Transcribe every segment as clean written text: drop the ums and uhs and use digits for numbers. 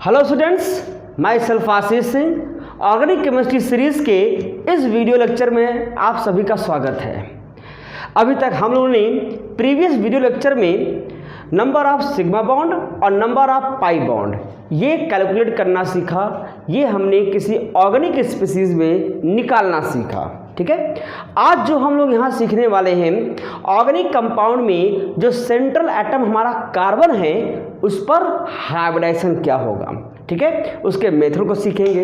Hello students, my self Ashish Singh. Organic chemistry series के इस video lecture में आप सभी का स्वागत है। अभी तक हम लोगों ने प्रीवियस वीडियो लेक्चर में नंबर ऑफ सिग्मा बॉन्ड और नंबर ऑफ पाई बॉन्ड ये कैलकुलेट करना सीखा। ये हमने किसी ऑर्गेनिक स्पीसीज में निकालना सीखा। ठीक है, आज जो हम लोग यहाँ सीखने वाले हैं, ऑर्गेनिक कंपाउंड में जो सेंट्रल एटम हमारा कार्बन है उस पर हाइब्रिडाइजेशन क्या होगा। ठीक है, उसके मेथड को सीखेंगे।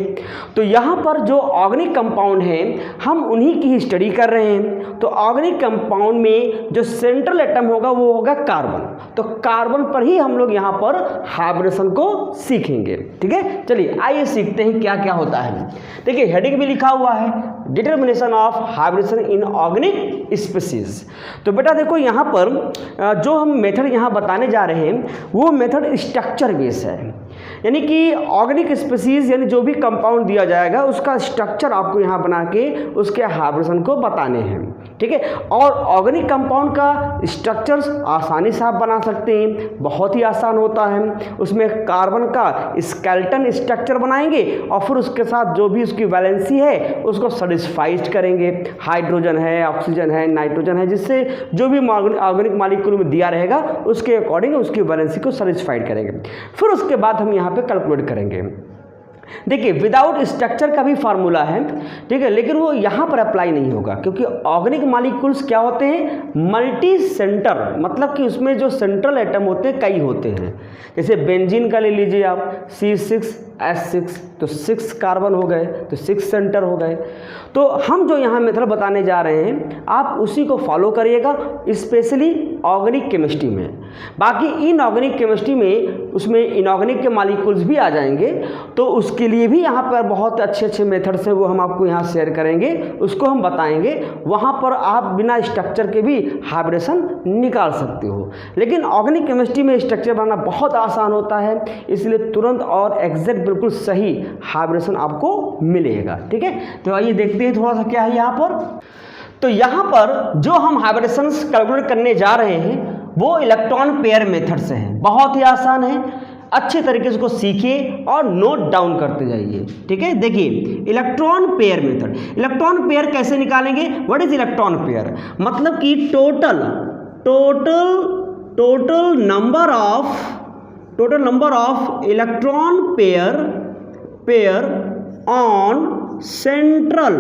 तो यहाँ पर जो ऑर्गेनिक कंपाउंड हैं हम उन्हीं की ही स्टडी कर रहे हैं। तो ऑर्गेनिक कंपाउंड में जो सेंट्रल एटम होगा वो होगा कार्बन। तो कार्बन पर ही हम लोग यहाँ पर हाइब्रिडेशन को सीखेंगे। ठीक है, चलिए आइए सीखते हैं क्या क्या होता है। देखिए हेडिंग भी लिखा हुआ है, determination of hybridisation in organic species. तो बेटा देखो यहाँ पर जो हम मेथड यहाँ बताने जा रहे हैं वो मेथड स्ट्रक्चर बेस है। यानी कि ऑर्गेनिक स्पीसीज यानी जो भी कंपाउंड दिया जाएगा उसका स्ट्रक्चर आपको यहाँ बना के उसके हाइब्रिडेशन को बताने हैं। ठीक है, और ऑर्गेनिक कंपाउंड का स्ट्रक्चर्स आसानी से आप बना सकते हैं, बहुत ही आसान होता है। उसमें कार्बन का स्केलेटन स्ट्रक्चर बनाएंगे और फिर उसके साथ जो भी उसकी वैलेंसी है उसको सैटिस्फाइड करेंगे। हाइड्रोजन है, ऑक्सीजन है, नाइट्रोजन है, जिससे जो भी ऑर्गेनिक मॉलिक्यूल में दिया रहेगा उसके अकॉर्डिंग उसकी वैलेंसी को सैटिस्फाइड करेंगे। फिर उसके बाद हम यहाँ पे कैलकुलेट करेंगे। देखिए विदाउट स्ट्रक्चर का भी फार्मूला है, ठीक है, लेकिन वो यहाँ पर अप्लाई नहीं होगा क्योंकि ऑर्गेनिक मॉलिक्यूल्स क्या होते हैं, मल्टी सेंटर, मतलब कि उसमें जो सेंट्रल एटम होते हैं कई होते हैं। जैसे बेंजीन का ले लीजिए आप, C6H6, तो 6 कार्बन हो गए, तो 6 सेंटर हो गए। तो हम जो यहाँ मेथड बताने जा रहे हैं आप उसी को फॉलो करिएगा, स्पेशली ऑर्गेनिक केमिस्ट्री में। बाकी इनऑर्गेनिक केमिस्ट्री में उसमें इनऑर्गेनिक के मॉलिक्यूल्स भी आ जाएंगे, तो उसके लिए भी यहाँ पर बहुत अच्छे मेथड्स हैं, वो हम आपको यहाँ शेयर करेंगे, उसको हम बताएंगे। वहाँ पर आप बिना स्ट्रक्चर के भी हाइब्रिडेशन निकाल सकते हो। लेकिन ऑर्गेनिक केमिस्ट्री में स्ट्रक्चर बनाना बहुत आसान होता है, इसलिए तुरंत और एग्जैक्ट बिल्कुल सही हाइब्रिडेशन आपको मिलेगा। ठीक है, तो आइए देखते हैं थोड़ा सा क्या है यहाँ पर। तो यहाँ पर जो हम हाइब्रिडेशन कैलकुलेट करने जा रहे हैं वो इलेक्ट्रॉन पेयर मेथड से है। बहुत ही आसान है, अच्छे तरीके से उसको सीखिए और नोट डाउन करते जाइए। ठीक है, देखिए electron pair method. Electron pair कैसे निकालेंगे, व्हाट इज इलेक्ट्रॉन पेयर, मतलब कि total number of electron pair on central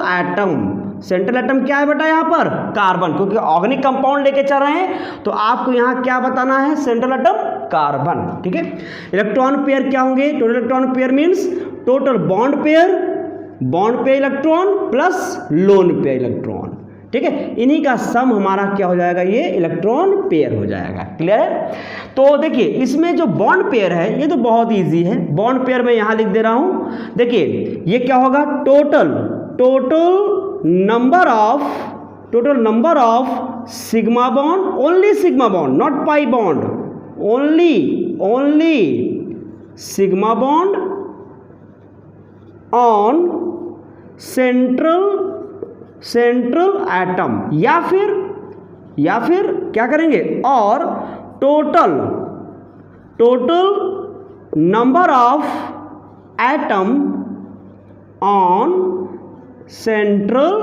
atom. Central atom क्या है बेटा यहाँ पर, कार्बन, क्योंकि ऑर्गेनिक कंपाउंड लेके चल रहे हैं तो आपको यहाँ क्या बताना है, सेंट्रल एटम कार्बन। ठीक है, इलेक्ट्रॉन पेयर क्या होंगे, total electron pair means total bond pair electron plus lone pair electron. ठीक है, इन्हीं का सम हमारा क्या हो जाएगा, ये इलेक्ट्रॉन पेयर हो जाएगा। क्लियर है। तो देखिए इसमें जो बॉन्ड पेयर है ये तो बहुत इजी है। बॉन्ड पेयर मैं यहाँ लिख दे रहा हूँ। देखिए ये क्या होगा, total number of sigma bond, only sigma bond, not pi bond, only sigma bond on central atom, या फिर क्या करेंगे, और total number of atom on central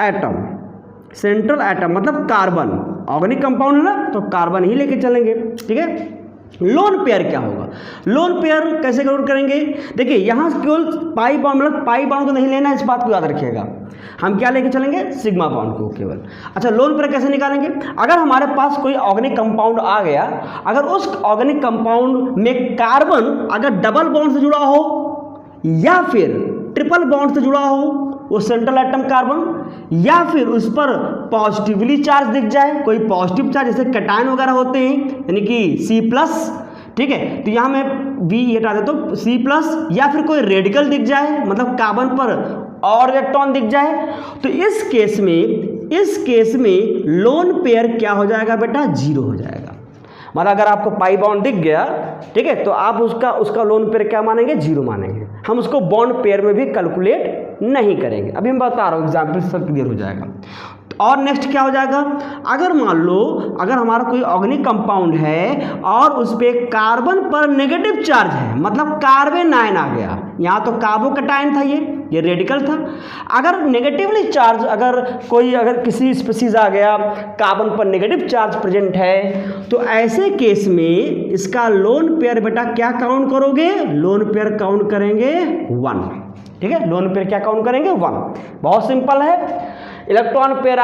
atom मतलब कार्बन। ऑर्गेनिक कंपाउंड है ना तो कार्बन ही लेके चलेंगे। ठीक है, लोन पेयर क्या होगा, लोन पेयर कैसे कैलकुलेट करेंगे। देखिए यहाँ केवल पाई बॉन्ड, मतलब पाई बॉन्ड को नहीं लेना है, इस बात को याद रखिएगा। हम क्या लेके चलेंगे, सिग्मा बॉन्ड को केवल। अच्छा, लोन पेयर कैसे निकालेंगे, अगर हमारे पास कोई ऑर्गेनिक कंपाउंड आ गया, अगर उस ऑर्गेनिक कंपाउंड में कार्बन अगर डबल बॉन्ड से जुड़ा हो या फिर ट्रिपल बॉन्ड से जुड़ा हो, वो सेंट्रल एटम कार्बन, या फिर उस पर पॉजिटिवली चार्ज दिख जाए, कोई पॉजिटिव चार्ज जैसे कैटायन वगैरह होते हैं यानी कि C+, ठीक है, तो यहाँ मैं V हटा देता हूँ, C+, या फिर कोई रेडिकल दिख जाए, मतलब कार्बन पर और इलेक्ट्रॉन दिख जाए, तो इस केस में लोन पेयर क्या हो जाएगा बेटा, 0 हो जाएगा। मतलब अगर आपको पाई बॉन्ड दिख गया, ठीक है, तो आप उसका लोन पेयर क्या मानेंगे, 0 मानेंगे। हम उसको बॉन्ड पेयर में भी कैलकुलेट नहीं करेंगे। अभी मैं बता रहा हूँ, एग्जाम्पल सब क्लियर हो जाएगा। और नेक्स्ट क्या हो जाएगा, अगर मान लो अगर हमारा कोई ऑर्गेनिक कंपाउंड है और उस पर कार्बन पर नेगेटिव चार्ज है, मतलब कार्बन आयन आ गया, यहाँ तो कार्बोकैटायन था, ये रेडिकल था। अगर नेगेटिवली चार्ज अगर किसी स्पीसीज आ गया कार्बन पर नेगेटिव चार्ज प्रेजेंट है, तो ऐसे केस में इसका लोन पेयर बेटा क्या काउंट करोगे, लोन पेयर काउंट करेंगे 1। ठीक है, लोन पेयर क्या काउंट करेंगे 1। बहुत सिंपल है। इलेक्ट्रॉन पेयर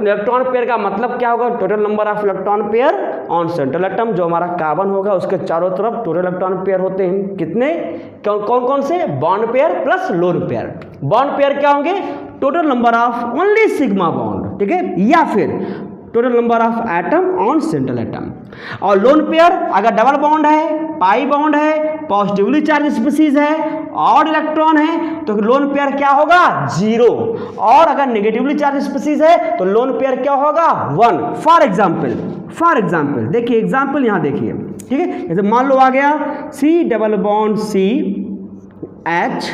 इलेक्ट्रॉन पेयर का मतलब क्या होगा, total number of electron pair on central atom. जो हमारा कार्बन होगा उसके चारों तरफ टोटल इलेक्ट्रॉन पेयर होते हैं कितने, कौन कौन से, bond pair plus lone pair. Bond pair क्या होंगे, total number of only sigma bond, ठीक है, या फिर total number of atom on central atom. और लोन पेयर अगर डबल बॉन्ड है, पाई बॉन्ड है, पॉजिटिवली चार्ज स्पीसीज है, और इलेक्ट्रॉन है, तो लोन पेयर क्या होगा 0। और अगर नेगेटिवली चार्ज स्पीसीज है तो लोन पेयर क्या होगा 1। फॉर एग्जाम्पल देखिए, एग्जाम्पल यहाँ देखिए, ठीक है, जैसे मान लो आ गया C double bond C H,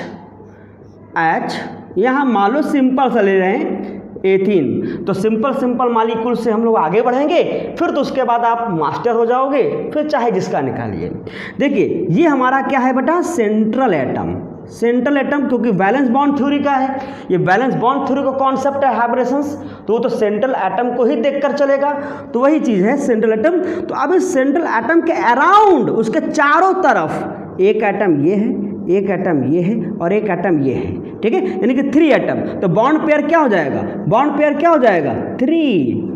यहाँ मान लो सिंपल सा ले रहे हैं एथीन। तो सिंपल मालिक्यूल से हम लोग आगे बढ़ेंगे, फिर तो उसके बाद आप मास्टर हो जाओगे, फिर चाहे जिसका निकालिए। देखिए ये हमारा क्या है बेटा, सेंट्रल एटम, क्योंकि वैलेंस बॉन्ड थ्योरी का है, ये वैलेंस बॉन्ड थ्योरी का कॉन्सेप्ट है हाइब्रेशंस, तो वो तो सेंट्रल एटम को ही देखकर चलेगा, तो वही चीज़ है सेंट्रल एटम। तो अब इस सेंट्रल एटम के अराउंड, उसके चारों तरफ एक एटम ये है, एक एटम ये है, और एक एटम ये है, ठीक है, यानी कि 3 एटम। तो बॉन्ड पेयर क्या हो जाएगा, बॉन्ड पेयर क्या हो जाएगा 3।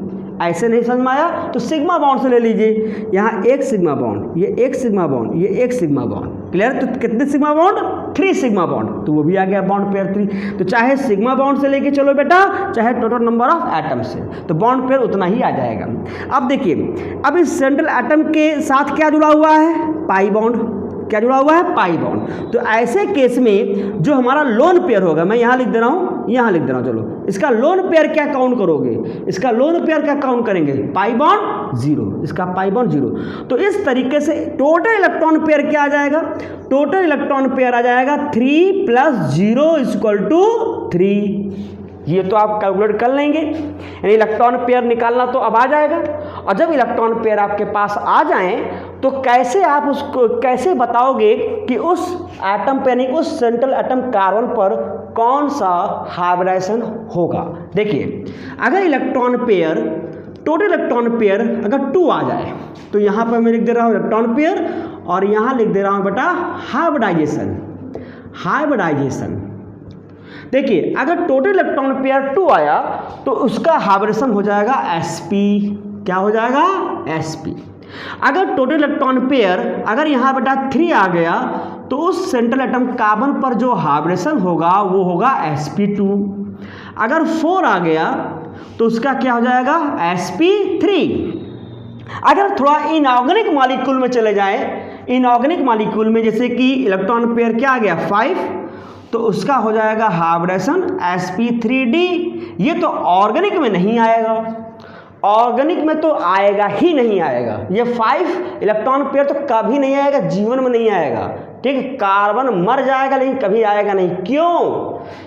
ऐसे नहीं समझ में आया तो सिग्मा बॉन्ड से ले लीजिए, यहाँ एक सिग्मा बॉन्ड, ये एक सिग्मा बॉन्ड, ये एक सिग्मा बॉन्ड, क्लियर। तो कितने सिग्मा बॉन्ड, 3 सिग्मा बॉन्ड, तो वो भी आ गया बॉन्ड पेयर 3। तो चाहे सिग्मा बॉन्ड से लेके चलो बेटा, चाहे टोटल नंबर ऑफ एटम से, तो बॉन्ड पेयर उतना ही आ जाएगा। अब देखिए, अब इस सेंट्रल एटम के साथ क्या जुड़ा हुआ है, पाई बॉन्ड। क्या जुड़ा हुआ है, पाई बॉन्ड। तो ऐसे केस में जो हमारा लोन पेयर होगा, मैं यहाँ लिख दे रहा हूँ, यहाँ लिख दे रहा हूँ, चलो इसका लोन पेयर क्या काउंट करोगे, इसका लोन पेयर क्या काउंट करेंगे, पाई बॉन्ड 0, इसका पाई बॉन्ड 0। तो इस तरीके से टोटल इलेक्ट्रॉन पेयर क्या आ जाएगा, टोटल इलेक्ट्रॉन पेयर आ जाएगा 3 + 0 = 3। ये तो आप कैलकुलेट कर लेंगे, यानी इलेक्ट्रॉन पेयर निकालना तो अब आ जाएगा। और जब इलेक्ट्रॉन पेयर आपके पास आ जाएं तो कैसे आप उसको कैसे बताओगे कि उस एटम पे, यानी उस सेंट्रल एटम कार्बन पर कौन सा हाइब्रिडेशन होगा। देखिए, अगर electron pair, total electron pair अगर 2 आ जाए, तो यहाँ पर मैं लिख दे रहा हूँ इलेक्ट्रॉन पेयर, और यहाँ लिख दे रहा हूँ बेटा हाइब्रिडाइजेशन। देखिए, अगर टोटल इलेक्ट्रॉन पेयर 2 आया तो उसका हाइब्रिडेशन हो जाएगा sp। क्या हो जाएगा, sp। अगर टोटल इलेक्ट्रॉन पेयर अगर यहाँ बेटा 3 आ गया, तो उस सेंट्रल एटम कार्बन पर जो हाइब्रिडेशन होगा वो होगा sp2। अगर 4 आ गया तो उसका क्या हो जाएगा, sp3। अगर थोड़ा इनऑर्गेनिक मॉलिक्यूल में चले जाएं, इनऑर्गेनिक मॉलिक्यूल में जैसे कि इलेक्ट्रॉन पेयर क्या आ गया 5, तो उसका हो जाएगा हाइब्रिडेशन sp3d। ये तो ऑर्गेनिक में नहीं आएगा, ऑर्गेनिक में तो आएगा ही नहीं आएगा, ये 5 इलेक्ट्रॉन पेयर तो कभी नहीं आएगा, जीवन में नहीं आएगा, ठीक है। कार्बन मर जाएगा लेकिन कभी आएगा नहीं। क्यों,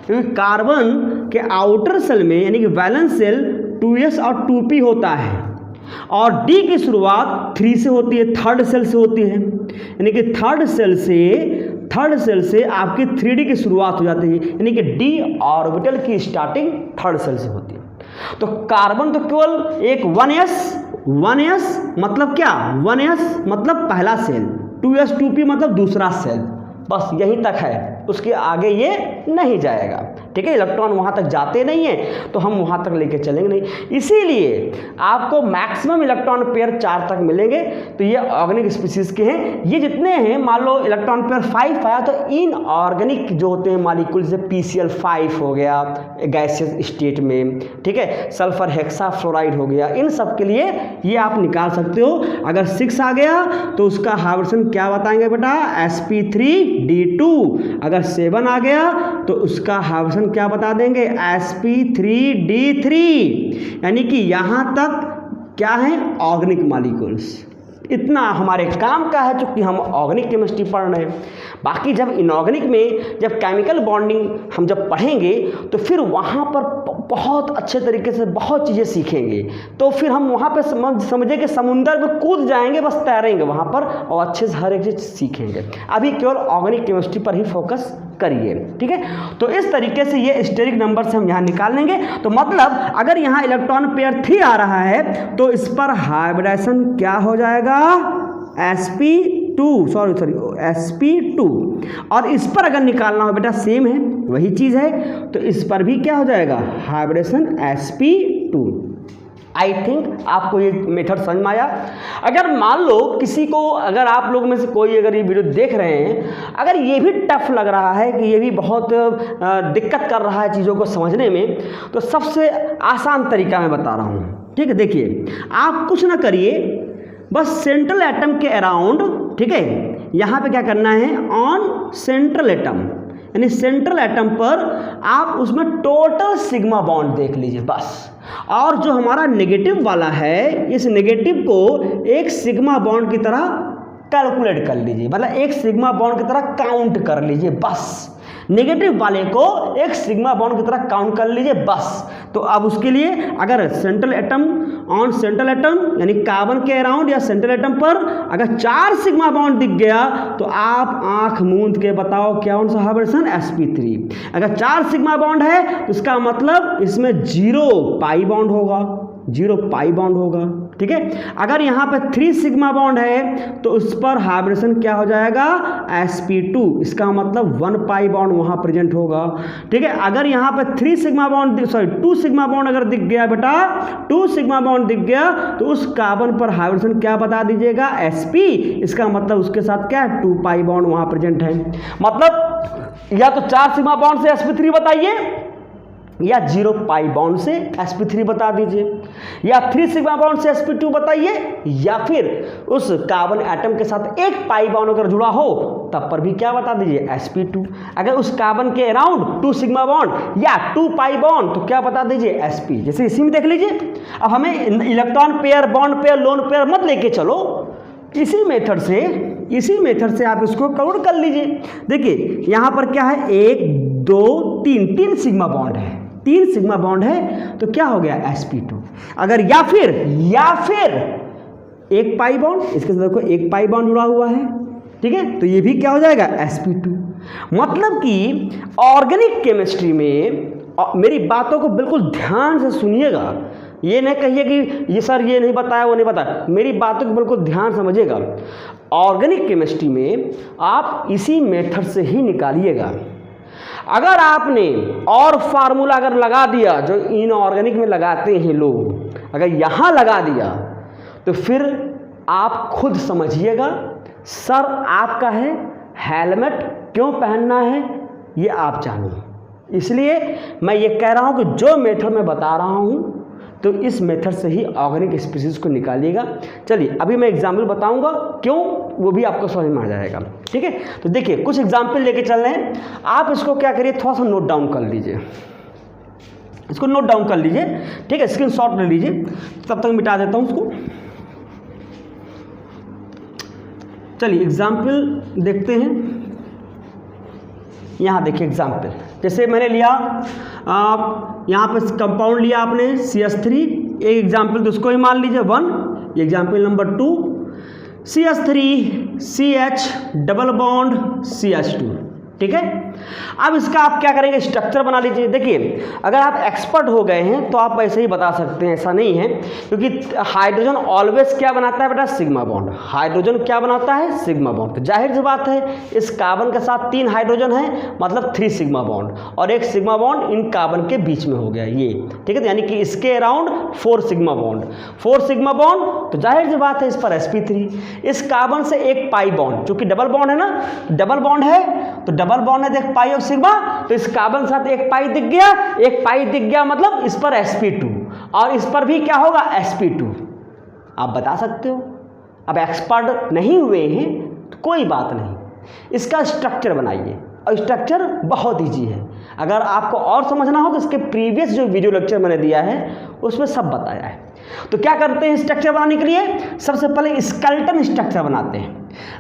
क्योंकि कार्बन के आउटर सेल में, यानी कि वैलेंस सेल 2s और 2p होता है, और d की शुरुआत 3 से होती है, थर्ड सेल से होती है, यानी कि थर्ड सेल से आपकी 3d की शुरुआत हो जाती है, यानी कि d ऑर्बिटल की स्टार्टिंग थर्ड सेल से होती है। तो कार्बन तो केवल एक 1s मतलब क्या, 1s मतलब पहला सेल, 2s 2p मतलब दूसरा सेल, बस यहीं तक है, उसके आगे ये नहीं जाएगा, ठीक है। इलेक्ट्रॉन वहाँ तक जाते नहीं हैं तो हम वहाँ तक लेके चलेंगे नहीं, इसीलिए आपको मैक्सिमम इलेक्ट्रॉन पेयर 4 तक मिलेंगे। तो ये ऑर्गेनिक स्पीसीज के हैं, ये जितने हैं, मान लो इलेक्ट्रॉन पेयर 5 आया तो इनऑर्गेनिक जो होते हैं मॉलिक्यूल, जैसे PCl5 हो गया गैसियस स्टेट में, ठीक है, सल्फर हेक्साफ्लोराइड हो गया, इन सब के लिए ये आप निकाल सकते हो। अगर 6 आ गया तो उसका हाइब्रिडेशन क्या बताएंगे बेटा, sp3d2। अगर 7 आ गया तो उसका हाइब्रिडेशन क्या बता देंगे, sp3d3। यानी कि यहाँ तक क्या है, ऑर्गेनिक मॉलिक्यूल्स, इतना हमारे काम का है चूँकि हम ऑर्गेनिक केमिस्ट्री पढ़ रहे हैं। बाकी जब इनऑर्गेनिक में जब केमिकल बॉन्डिंग हम जब पढ़ेंगे तो फिर वहाँ पर बहुत अच्छे तरीके से बहुत चीज़ें सीखेंगे, तो फिर हम वहाँ पे समझे कि समुंदर में कूद जाएंगे, बस तैरेंगे वहाँ पर और अच्छे से हर एक चीज़ सीखेंगे। अभी केवल ऑर्गेनिक केमिस्ट्री पर ही फोकस करिए, ठीक है। तो इस तरीके से ये स्टेरिक नंबर से हम यहाँ निकाल लेंगे। तो मतलब अगर यहाँ इलेक्ट्रॉन पेयर 3 आ रहा है तो इस पर हाइब्रिडाइजेशन क्या हो जाएगा, sp2 sp2। और इस पर अगर निकालना हो बेटा सेम है, वही चीज़ है, तो इस पर भी क्या हो जाएगा, हाइब्रिडेशन sp2। आई थिंक आपको ये मेथड समझ में आया। अगर मान लो किसी को, अगर आप लोग में से कोई अगर ये वीडियो देख रहे हैं, अगर ये भी टफ लग रहा है कि ये भी बहुत दिक्कत कर रहा है चीज़ों को समझने में, तो सबसे आसान तरीका मैं बता रहा हूँ, ठीक है। देखिए आप कुछ ना करिए, बस सेंट्रल एटम के अराउंड, ठीक है, यहाँ पे क्या करना है, ऑन सेंट्रल एटम, यानी सेंट्रल एटम पर आप उसमें टोटल सिग्मा बॉन्ड देख लीजिए बस। और जो हमारा नेगेटिव वाला है, इस नेगेटिव को एक सिग्मा बॉन्ड की तरह कैलकुलेट कर लीजिए, मतलब एक सिग्मा बॉन्ड की तरह काउंट कर लीजिए बस। नेगेटिव वाले को एक सिग्मा बॉन्ड की तरह काउंट कर लीजिए बस। तो अब उसके लिए अगर central atom, on central atom यानी कार्बन के अराउंड या सेंट्रल एटम पर अगर 4 सिग्मा बॉन्ड दिख गया तो आप आंख मूंद के बताओ क्या कौन सा हाइब्रिडेशन, sp3। अगर 4 सिग्मा बॉन्ड है तो इसका मतलब इसमें 0 पाई बॉन्ड होगा, 0 पाई बॉन्ड होगा, ठीक है। अगर यहाँ पे 3 सिग्मा बॉन्ड है तो उस पर हाइब्रिडेशन क्या हो जाएगा, sp2। इसका मतलब 1 पाई बॉन्ड वहाँ प्रेजेंट होगा, ठीक है। अगर यहाँ पे 2 सिग्मा बॉन्ड अगर दिख गया बेटा, 2 सिग्मा बॉन्ड दिख गया तो उस कार्बन पर हाइब्रिडेशन क्या बता दीजिएगा, sp। इसका मतलब उसके साथ क्या है, 2 पाई बॉन्ड वहाँ प्रेजेंट है। मतलब या तो 4 सिग्मा बॉन्ड से sp3 बताइए, या 0 पाई बॉन्ड से sp3 बता दीजिए, या 3 सिग्मा बॉन्ड से sp2 बताइए, या फिर उस कार्बन एटम के साथ 1 पाई बॉन्ड अगर जुड़ा हो तब पर भी क्या बता दीजिए, sp2। अगर उस कार्बन के अराउंड 2 सिग्मा बॉन्ड या 2 पाई बॉन्ड तो क्या बता दीजिए, sp। जैसे इसी में देख लीजिए, अब हमें electron pair, bond pair, lone pair मत लेके चलो, इसी मेथड से आप इसको काउंट कर लीजिए। देखिए यहाँ पर क्या है, 1 2 3 सिग्मा बॉन्ड है, 3 सिग्मा बॉन्ड है तो क्या हो गया, sp2। अगर या फिर 1 पाई बॉन्ड, इसके साथ देखो 1 पाई बॉन्ड जुड़ा हुआ है, ठीक है, तो ये भी क्या हो जाएगा, sp2। मतलब कि ऑर्गेनिक केमिस्ट्री में, मेरी बातों को बिल्कुल ध्यान से सुनिएगा, ये नहीं कहिए कि ये सर ये नहीं बताया वो नहीं बताया, मेरी बातों को बिल्कुल ध्यान समझिएगा। ऑर्गेनिक केमिस्ट्री में आप इसी मेथड से ही निकालिएगा। अगर आपने और फार्मूला अगर लगा दिया जो इनऑर्गेनिक में लगाते हैं लोग, अगर यहाँ लगा दिया तो फिर आप खुद समझिएगा, सर आपका है हेलमेट क्यों पहनना है ये आप जानिए। इसलिए मैं ये कह रहा हूँ कि जो मेथड मैं बता रहा हूँ तो इस मेथड से ही ऑर्गेनिक स्पीसीज को निकालिएगा। चलिए अभी मैं एग्जाम्पल बताऊंगा क्यों, वो भी आपको समझ में आ जाएगा, ठीक है। तो देखिए कुछ एग्जाम्पल लेके चल रहे हैं, आप इसको क्या करिए, थोड़ा सा नोट डाउन कर लीजिए, इसको नोट डाउन कर लीजिए, ठीक है, स्क्रीनशॉट ले लीजिए, तब तक मिटा देता हूँ उसको। चलिए एग्जाम्पल देखते हैं। यहाँ देखिए एग्जाम्पल, जैसे मैंने लिया यहाँ पे कंपाउंड लिया आपने CH3, एक एग्जाम्पल तो उसको ही मान लीजिए 1, example number 2 CH3 CH double bond CH2, ठीक है। अब इसका आप क्या करेंगे, स्ट्रक्चर बना लीजिए। देखिए अगर आप एक्सपर्ट हो गए हैं तो आप ऐसे ही बता सकते हैं, ऐसा नहीं है, क्योंकि हाइड्रोजन ऑलवेज क्या बनाता है बेटा, सिग्मा बॉन्ड। हाइड्रोजन क्या बनाता है, सिग्मा बॉन्ड। तो जाहिर सी बात है इस कार्बन के साथ 3 हाइड्रोजन है, मतलब 3 सिग्मा बॉन्ड, और एक सिग्मा बॉन्ड इन कार्बन के बीच में हो गया ये, ठीक है। तो यानी कि इसके around 4 sigma bond, 4 sigma bond, तो जाहिर सी बात है इस पर sp3। इस कार्बन से 1 पाई बॉन्ड, चूंकि डबल बॉन्ड है ना, डबल बॉन्ड है तो डबल बॉन्ड है, देख पाई और सिग्मा, तो इस कार्बन के साथ 1 पाई दिख गया, 1 पाई दिख गया मतलब इस पर sp2, और इस पर भी क्या होगा, sp2। आप बता सकते हो। अब एक्सपर्ट नहीं हुए हैं तो कोई बात नहीं, इसका स्ट्रक्चर बनाइए, और स्ट्रक्चर बहुत ईजी है। अगर आपको और समझना हो तो इसके प्रीवियस जो वीडियो लेक्चर मैंने दिया है उसमें सब बताया है। तो क्या करते हैं स्ट्रक्चर बनाने के लिए, सबसे पहले स्केलेटन स्ट्रक्चर बनाते हैं।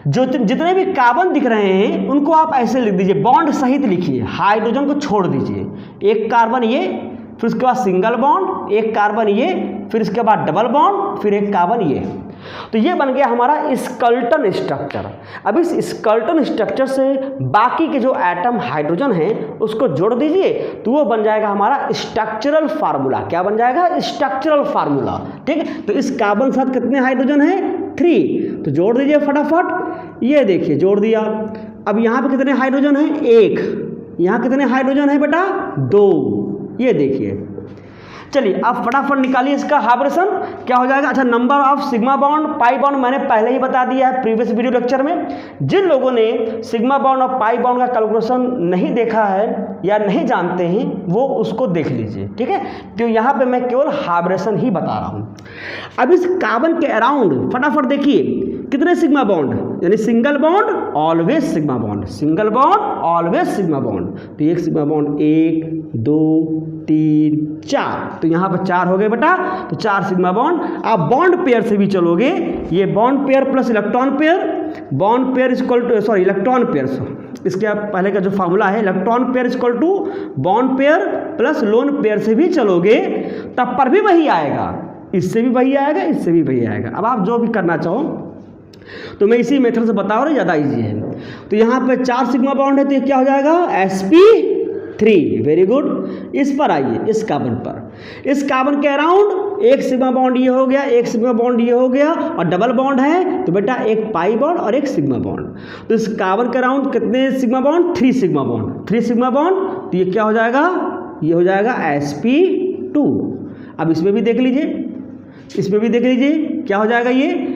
जो जितने भी कार्बन दिख रहे हैं उनको आप ऐसे लिख दीजिए, बॉन्ड सहित लिखिए, हाइड्रोजन को छोड़ दीजिए। एक कार्बन ये, फिर उसके बाद सिंगल बॉन्ड, एक कार्बन ये, फिर इसके बाद डबल बॉन्ड, फिर एक कार्बन ये। तो ये बन गया हमारा स्केलेटन स्ट्रक्चर। अब इस स्केलेटन स्ट्रक्चर से बाकी के जो एटम हाइड्रोजन हैं उसको जोड़ दीजिए तो वो बन जाएगा हमारा स्ट्रक्चरल फार्मूला। क्या बन जाएगा? Structural formula. ठीक है, तो इस कार्बन के साथ कितने हाइड्रोजन हैं? 3। तो जोड़ दीजिए फटाफट। ये देखिए जोड़ दिया। अब यहाँ पे कितने हाइड्रोजन हैं? 1। यहाँ कितने हाइड्रोजन है बेटा? 2। ये देखिए। चलिए अब फटाफट निकालिए इसका हाइब्रिडेशन। क्या हो जाएगा? अच्छा, number of sigma bond pi bond मैंने पहले ही बता दिया है प्रीवियस वीडियो लेक्चर में। जिन लोगों ने सिग्मा बॉन्ड और पाई बॉन्ड का कैलकुलेशन नहीं देखा है या नहीं जानते हैं वो उसको देख लीजिए। ठीक है, तो यहाँ पे मैं केवल हाइब्रिडेशन ही बता रहा हूँ। अब इस कार्बन के अराउंड फटाफट देखिए कितने सिग्मा बॉन्ड, यानी single bond always sigma bond, single bond always sigma bond. तो एक सिग्मा बॉन्ड 1 2 3 4, तो यहाँ पर 4 हो गए बेटा। तो 4 सिग्मा बॉन्ड। आप बॉन्ड पेयर से भी चलोगे, ये bond pair plus electron pair, bond pair equal to sorry electron pair, इसके पहले का जो फार्मूला है electron pair equal to bond pair plus lone pair से भी चलोगे तब पर भी वही आएगा, इससे भी वही आएगा, इससे भी वही आएगा। अब आप जो भी करना चाहो तो मैं इसी मेथड से बता रहा हूँ, ज़्यादा ईजी है। तो यहाँ पे 4 सिग्मा बॉन्ड है तो ये क्या हो जाएगा? sp3। Very good. इस पर आइए, इस कार्बन पर, इस कार्बन के अराउंड एक सिग्मा बॉन्ड ये हो गया, एक सिग्मा बॉन्ड ये हो गया, और डबल बॉन्ड है तो बेटा एक पाई बॉन्ड और एक सिग्मा बॉन्ड। तो इस कार्बन के अराउंड कितने sigma bond? 3 sigma bond. 3 sigma bond, तो ये क्या हो जाएगा? ये हो जाएगा sp2। अब इसमें भी देख लीजिए, इसमें भी देख लीजिए क्या हो जाएगा। ये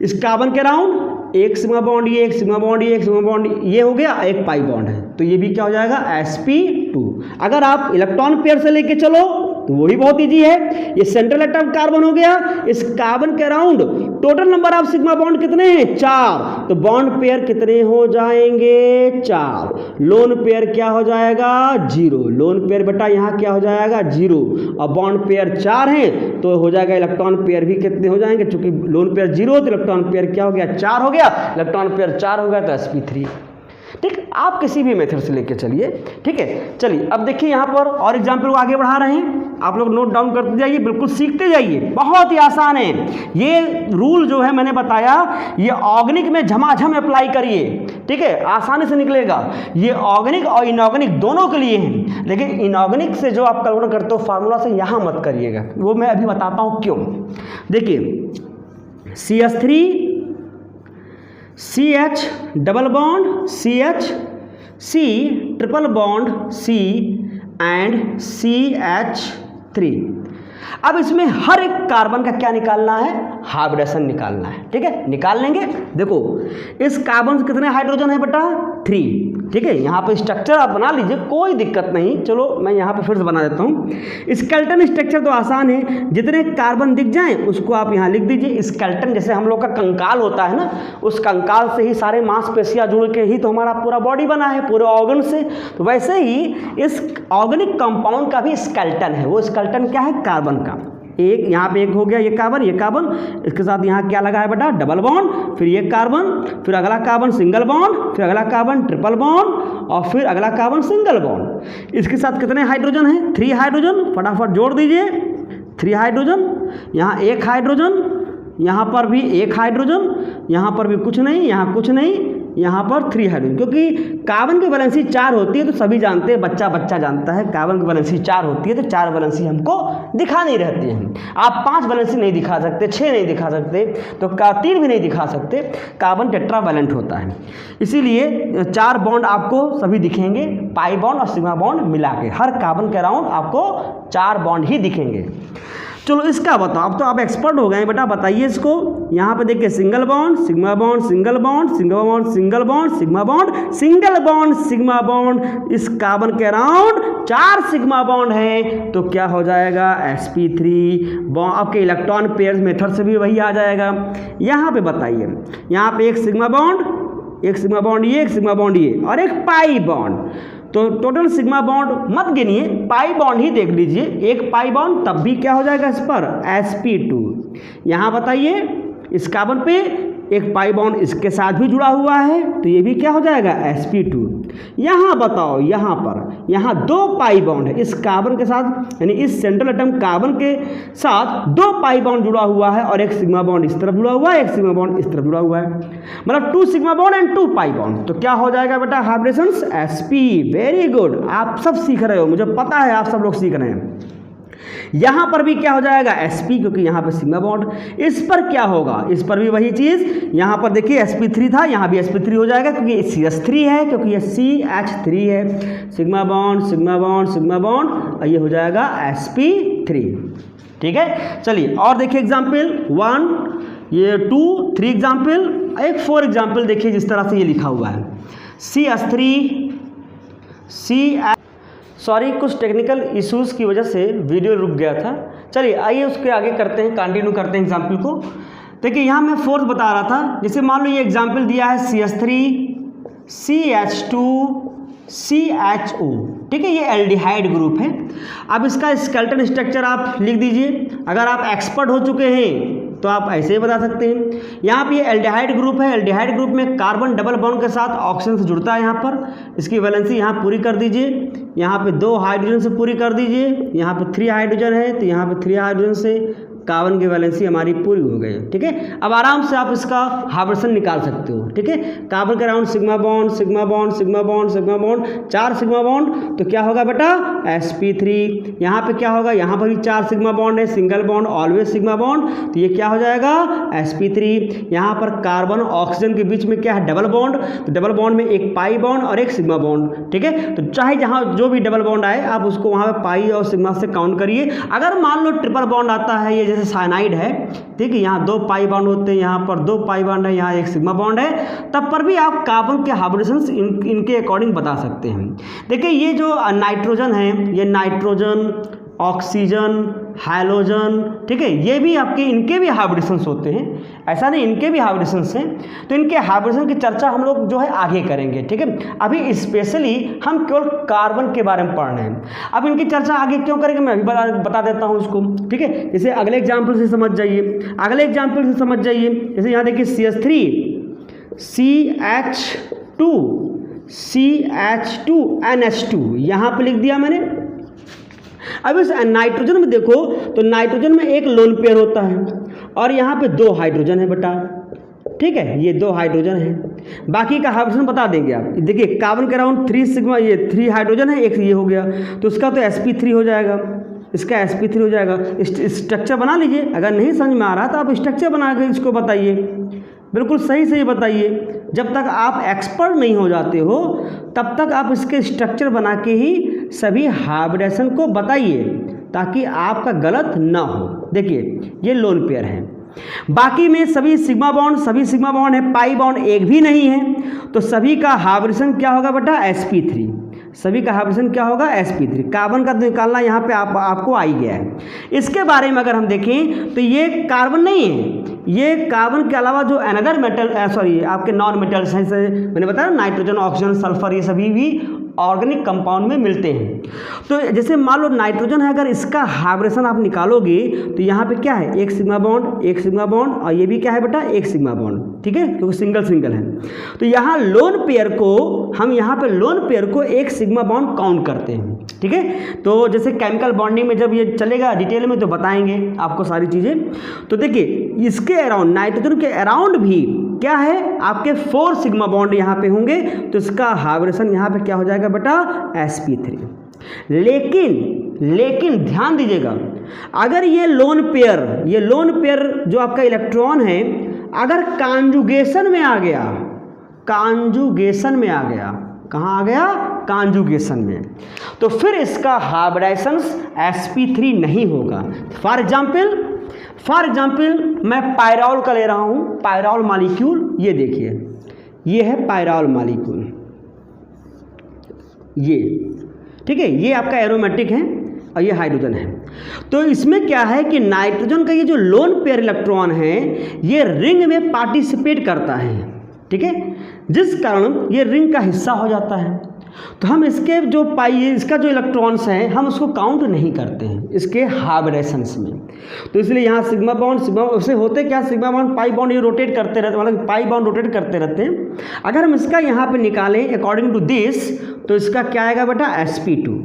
इस कार्बन के अराउंड एक सिग्मा बॉन्ड ये, एक सिग्मा बॉन्ड ये, एक सिग्मा बॉन्ड ये हो गया, एक पाई बॉन्ड है तो ये भी क्या हो जाएगा? sp2। अगर आप इलेक्ट्रॉन पेयर से लेके चलो तो वही बहुत इजी है। ये सेंट्रल एटम कार्बन हो गया। इस कार्बन के around total number of sigma bond कितने हैं? 4। तो बॉन्ड पेयर कितने हो जाएंगे? 4। लोन पेयर क्या हो जाएगा? 0। लोन पेयर बेटा यहाँ क्या हो जाएगा? 0। और बॉन्ड पेयर 4 हैं तो हो जाएगा इलेक्ट्रॉन पेयर भी कितने हो जाएंगे? चूंकि लोन पेयर 0 तो इलेक्ट्रॉन पेयर क्या हो गया? 4 हो गया। इलेक्ट्रॉन पेयर 4 हो गया तो sp3। ठीक, आप किसी भी मेथड से लेके चलिए। ठीक है, चलिए अब देखिए यहाँ पर और एग्जाम्पल आगे बढ़ा रहे हैं, आप लोग नोट डाउन करते जाइए, बिल्कुल सीखते जाइए, बहुत ही आसान है। ये रूल जो है मैंने बताया ये ऑर्गेनिक में झमाझम अप्लाई करिए। ठीक है, आसानी से निकलेगा। ये ऑर्गेनिक और इनऑर्गेनिक दोनों के लिए हैं, लेकिन इनऑर्गेनिक से जो आप कैलकुलेट करते हो फार्मूला से यहाँ मत करिएगा, वो मैं अभी बताता हूँ क्यों। देखिए CH3 CH double bond CH C triple bond C and CH3। अब इसमें हर एक कार्बन का क्या निकालना है? हाइब्रिडेशन निकालना है। ठीक है, निकाल लेंगे। देखो इस कार्बन से कितने हाइड्रोजन है बेटा? 3। ठीक है, यहाँ पे स्ट्रक्चर आप बना लीजिए, कोई दिक्कत नहीं। चलो मैं यहाँ पे फिर से बना देता हूँ। स्केलेटन स्ट्रक्चर तो आसान है, जितने कार्बन दिख जाएं उसको आप यहाँ लिख दीजिए। स्केलेटन जैसे हम लोग का कंकाल होता है ना, उस कंकाल से ही सारे मांसपेशियाँ जुड़ के ही तो हमारा पूरा बॉडी बना है, पूरे ऑर्गन से। तो वैसे ही इस ऑर्गेनिक कंपाउंड का भी स्केलेटन है। वो स्केलेटन क्या है? कार्बन का। एक यहाँ पे एक हो गया, ये कार्बन, इसके साथ यहाँ क्या लगा है बेटा? डबल बॉन्ड, फिर ये कार्बन, फिर अगला कार्बन सिंगल बॉन्ड, फिर अगला कार्बन ट्रिपल बॉन्ड, और फिर अगला कार्बन सिंगल बॉन्ड। इसके साथ कितने हाइड्रोजन हैं? 3 हाइड्रोजन। फटाफट जोड़ दीजिए 3 हाइड्रोजन। यहाँ 1 हाइड्रोजन, यहाँ पर भी 1 हाइड्रोजन, यहाँ पर भी कुछ नहीं, यहाँ कुछ नहीं, यहाँ पर 3 हाइड्रोजन। क्योंकि कार्बन की वैलेंसी 4 होती है तो सभी जानते हैं, बच्चा जानता है कार्बन की वैलेंसी 4 होती है, तो 4 वैलेंसी हमको दिखानी रहती है। आप 5 वैलेंसी नहीं दिखा सकते, 6 नहीं दिखा सकते, तो 3 भी नहीं दिखा सकते। कार्बन टेट्रावैलेंट होता है, इसीलिए 4 बॉन्ड आपको सभी दिखेंगे, पाई बॉन्ड और सिग्मा बॉन्ड मिला के। हर कार्बन के अराउंड आपको 4 बॉन्ड ही दिखेंगे। चलो इसका बताओ, अब तो आप एक्सपर्ट हो गए बेटा, बताइए इसको। यहाँ पे देखिए single bond, sigma bond, single bond, single bond, single bond, sigma bond, single bond, sigma bond. इस कार्बन के अराउंड 4 सिग्मा बॉन्ड है तो क्या हो जाएगा? sp3। आपके इलेक्ट्रॉन पेयर मेथड से भी वही आ जाएगा। यहाँ पे बताइए, यहाँ पे एक सिग्मा बॉन्ड, एक सिग्मा बॉन्ड ये, एक सिग्मा बॉन्ड ये, और एक पाई बॉन्ड। तो टोटल सिग्मा बॉन्ड मत गिनिए, पाई बॉन्ड ही देख लीजिए, एक पाई बॉन्ड तब भी क्या हो जाएगा इस पर sp2। यहाँ बताइए इस कार्बन पे एक पाई बॉन्ड इसके साथ भी जुड़ा हुआ है तो ये भी क्या हो जाएगा sp2। यहाँ बताओ यहाँ पर यहाँ दो पाई बॉन्ड है इस कार्बन के साथ, यानी इस सेंट्रल एटम कार्बन के साथ दो पाई बॉन्ड जुड़ा हुआ है और एक सिग्मा बॉन्ड इस तरफ जुड़ा हुआ है, एक सिग्मा बॉन्ड इस तरफ जुड़ा हुआ है, मतलब 2 sigma bond and 2 pi bond. तो क्या हो जाएगा बेटा हाइब्रिडेशंस sp। वेरी गुड, आप सब सीख रहे हो, मुझे पता है आप सब लोग सीख रहे हैं। यहाँ पर भी क्या हो जाएगा sp, क्योंकि यहाँ पर सिग्मा बॉन्ड। इस पर क्या होगा, इस पर भी वही चीज़, यहाँ पर देखिए sp3 था, यहाँ भी sp3 हो जाएगा क्योंकि CH3 है, क्योंकि ये CH3 है, sigma bond sigma bond sigma bond, और ये हो जाएगा sp3। ठीक है, चलिए और देखिए एग्जाम्पल 1, ये 2, 3 एग्जाम्पल, एक 4 एग्जाम्पल देखिए जिस तरह से ये लिखा हुआ है CH3 सॉरी कुछ टेक्निकल इश्यूज़ की वजह से वीडियो रुक गया था। चलिए आइए उसके आगे करते हैं, कंटिन्यू करते हैं एग्जाम्पल को। देखिए यहाँ मैं 4th बता रहा था, जैसे मान लो ये एग्जाम्पल दिया है CH3 CH2 CHO, ठीक है, ये एल्डिहाइड ग्रुप है। अब इसका स्केलेटन स्ट्रक्चर आप लिख दीजिए, अगर आप एक्सपर्ट हो चुके हैं तो आप ऐसे ही बता सकते हैं। यहाँ पे ये एल्डिहाइड ग्रुप है, एल्डिहाइड ग्रुप में कार्बन डबल बॉन्ड के साथ ऑक्सीजन से जुड़ता है। यहाँ पर इसकी वैलेंसी यहाँ पूरी कर दीजिए, यहाँ पे 2 हाइड्रोजन से पूरी कर दीजिए, यहाँ पे 3 हाइड्रोजन है तो यहाँ पे 3 हाइड्रोजन से कार्बन की वैलेंसी हमारी पूरी हो गई। ठीक है, अब आराम से आप इसका हाइब्रिडेशन निकाल सकते हो। ठीक है, कार्बन के around sigma bond sigma bond sigma bond sigma bond, 4 sigma bond, तो क्या होगा बेटा sp3। यहाँ पे क्या होगा, यहाँ पर भी 4 सिग्मा बॉन्ड है, single bond always sigma bond, तो ये क्या हो जाएगा sp3। यहाँ पर कार्बन ऑक्सीजन के बीच में क्या है, डबल बॉन्ड, तो डबल बॉन्ड में एक पाई बॉन्ड और एक सिग्मा बॉन्ड। ठीक है, तो चाहे जहाँ जो भी डबल बॉन्ड आए आप उसको वहाँ पे पाई और सिग्मा से काउंट करिए। अगर मान लो ट्रिपल बॉन्ड आता है, ये जैसे साइनाइड है, ठीक है, यहाँ 2 पाई बॉन्ड होते हैं, यहाँ पर 2 पाई बॉन्ड है, यहाँ एक सिग्मा बॉन्ड है, तब पर भी आप कार्बन के हाइब्रिडेशंस इनके अकॉर्डिंग बता सकते हैं। देखिए ये जो नाइट्रोजन है, ये नाइट्रोजन, ऑक्सीजन, हाइड्रोजन, ठीक है, ये भी आपके इनके भी हाइब्रिडेशंस होते हैं, ऐसा नहीं इनके भी हाइब्रिडेशंस हैं। तो इनके हाइब्रिडेशन की चर्चा हम लोग जो है आगे करेंगे। ठीक है, अभी स्पेशली हम केवल कार्बन के बारे में पढ़ रहे हैं। अब इनकी चर्चा आगे क्यों करेंगे मैं अभी बता देता हूँ इसको। ठीक है, जैसे अगले एग्जाम्पल से समझ जाइए, अगले एग्जाम्पल से समझ जाइए। जैसे यहाँ देखिए CH3 CH2 CH2 NH2 यहाँ पे लिख दिया मैंने। अब इस नाइट्रोजन में देखो तो नाइट्रोजन में एक लोन पेयर होता है और यहाँ पे 2 हाइड्रोजन है बेटा। ठीक है, ये 2 हाइड्रोजन है, बाकी का हाइड्रोजन बता देंगे आप। देखिए कार्बन के अराउंड 3 सिग्मा, ये 3 हाइड्रोजन है, एक ये हो गया, तो उसका तो sp3 हो जाएगा, इसका sp3 हो जाएगा। स्ट्रक्चर बना लीजिए, अगर नहीं समझ में आ रहा तो आप स्ट्रक्चर बना के इसको बताइए, बिल्कुल सही सही बताइए। जब तक आप एक्सपर्ट नहीं हो जाते हो तब तक आप इसके स्ट्रक्चर बना के ही सभी हाइब्रिडेशन को बताइए ताकि आपका गलत ना हो। देखिए ये लोन पेयर है, बाकी में सभी सिग्मा बॉन्ड है, पाई बॉन्ड एक भी नहीं है, तो सभी का हाइब्रिडेशन क्या होगा बेटा sp3। सभी का हाइब्रिडेशन क्या होगा sp3। कार्बन का निकालना यहाँ पे आपको आ ही गया है। इसके बारे में अगर हम देखें तो ये कार्बन नहीं है, ये कार्बन के अलावा जो अनदर मेटल आपके नॉन मेटल्स हैं, मैंने बताया नाइट्रोजन, ऑक्सीजन, सल्फर, ये सभी भी ऑर्गेनिक कंपाउंड में मिलते हैं। तो जैसे मान लो नाइट्रोजन है, अगर इसका हाइब्रिडेशन आप निकालोगे तो यहाँ पे क्या है, एक सिग्मा बॉन्ड और ये भी क्या है बेटा, एक सिग्मा बॉन्ड। ठीक है, क्योंकि सिंगल है। तो यहाँ लोन पेयर को एक सिग्मा बॉन्ड काउंट करते हैं। ठीक है, तो जैसे केमिकल बॉन्डिंग में जब ये चलेगा डिटेल में तो बताएंगे आपको सारी चीज़ें। तो देखिए इसके अराउंड, नाइट्रोजन के अराउंड भी क्या है, आपके 4 सिग्मा बॉन्ड यहाँ पे होंगे, तो इसका हाइब्रिडेशन यहाँ पे क्या हो जाएगा बेटा, sp3। लेकिन ध्यान दीजिएगा, अगर ये लोन पेयर जो आपका इलेक्ट्रॉन है अगर कॉन्जुगेशन में आ गया, कहाँ आ गया, कॉन्जुगेशन में, तो फिर इसका हाइब्रिडेशन sp3 नहीं होगा। फॉर एग्जाम्पल मैं पायरॉल का ले रहा हूँ, पायरॉल मॉलिक्यूल, ये देखिए ये है पायरॉल मॉलिक्यूल, ये ठीक है, ये आपका एरोमेटिक है और ये हाइड्रोजन है। तो इसमें क्या है कि नाइट्रोजन का ये जो लोन पेयर इलेक्ट्रॉन है ये रिंग में पार्टिसिपेट करता है। ठीक है, जिस कारण ये रिंग का हिस्सा हो जाता है। तो हम इसके जो इसका जो इलेक्ट्रॉन्स हैं हम उसको काउंट नहीं करते हैं इसके हाइब्रेशंस में। तो इसलिए यहाँ सिग्मा बॉन्ड उससे होते क्या, सिग्मा बॉन्ड पाई बॉन्ड ये रोटेट करते रहते, मतलब पाई बॉन्ड रोटेट करते रहते हैं। अगर हम इसका यहाँ पे निकालें अकॉर्डिंग टू दिस, तो इसका क्या आएगा बेटा sp2।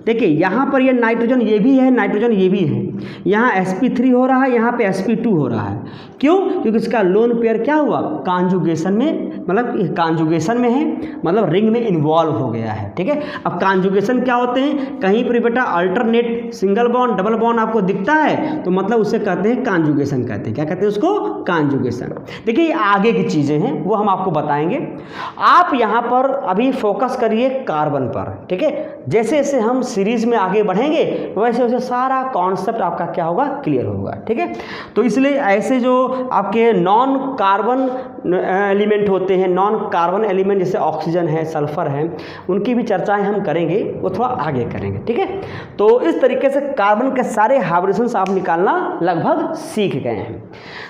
देखिए यहाँ पर ये नाइट्रोजन ये भी है, नाइट्रोजन ये भी है, यहाँ sp3 हो रहा है, यहाँ पे sp2 हो रहा है। क्यों? क्योंकि इसका लोन पेयर क्या हुआ, कॉन्जुगेशन में, मतलब कॉन्जुगेशन में है, मतलब रिंग में इन्वॉल्व हो गया है। ठीक है, अब कॉन्जुगेशन क्या होते हैं, कहीं पर बेटा alternate single bond double bond आपको दिखता है तो मतलब उसे कहते हैं कॉन्जुगेशन कहते हैं। क्या कहते हैं उसको, कॉन्जुगेशन। देखिए ये आगे की चीज़ें हैं वो हम आपको बताएंगे। आप यहाँ पर अभी फोकस करिए कार्बन पर। ठीक है, जैसे जैसे हम सीरीज में आगे बढ़ेंगे वैसे वैसे सारा कॉन्सेप्ट आपका क्या होगा, क्लियर होगा। ठीक है, तो इसलिए ऐसे जो आपके नॉन कार्बन एलिमेंट होते हैं, नॉन कार्बन एलिमेंट जैसे ऑक्सीजन है, सल्फर है, उनकी भी चर्चाएं हम करेंगे, वो थोड़ा आगे करेंगे। ठीक है, तो इस तरीके से कार्बन के सारे हाइब्रिडेशंस आप निकालना लगभग सीख गए हैं।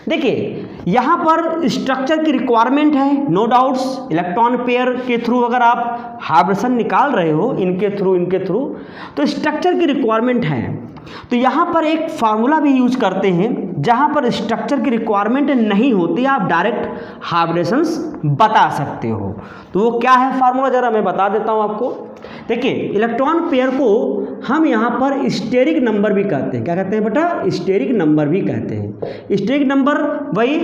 देखिए यहाँ पर स्ट्रक्चर की रिक्वायरमेंट है, नो डाउट्स। इलेक्ट्रॉन पेयर के थ्रू अगर आप हाइब्रिडेशन निकाल रहे हो इनके थ्रू तो स्ट्रक्चर की रिक्वायरमेंट है। तो यहाँ पर एक फार्मूला भी यूज करते हैं जहाँ पर स्ट्रक्चर की रिक्वायरमेंट नहीं होती, आप डायरेक्ट हाइब्रिडेशंस बता सकते हो। तो वो क्या है फार्मूला, जरा मैं बता देता हूँ आपको। देखिए इलेक्ट्रॉन पेयर को हम यहाँ पर स्टेरिक नंबर भी कहते हैं। क्या कहते हैं बेटा, स्टेरिक नंबर भी कहते हैं। स्टेरिक नंबर वही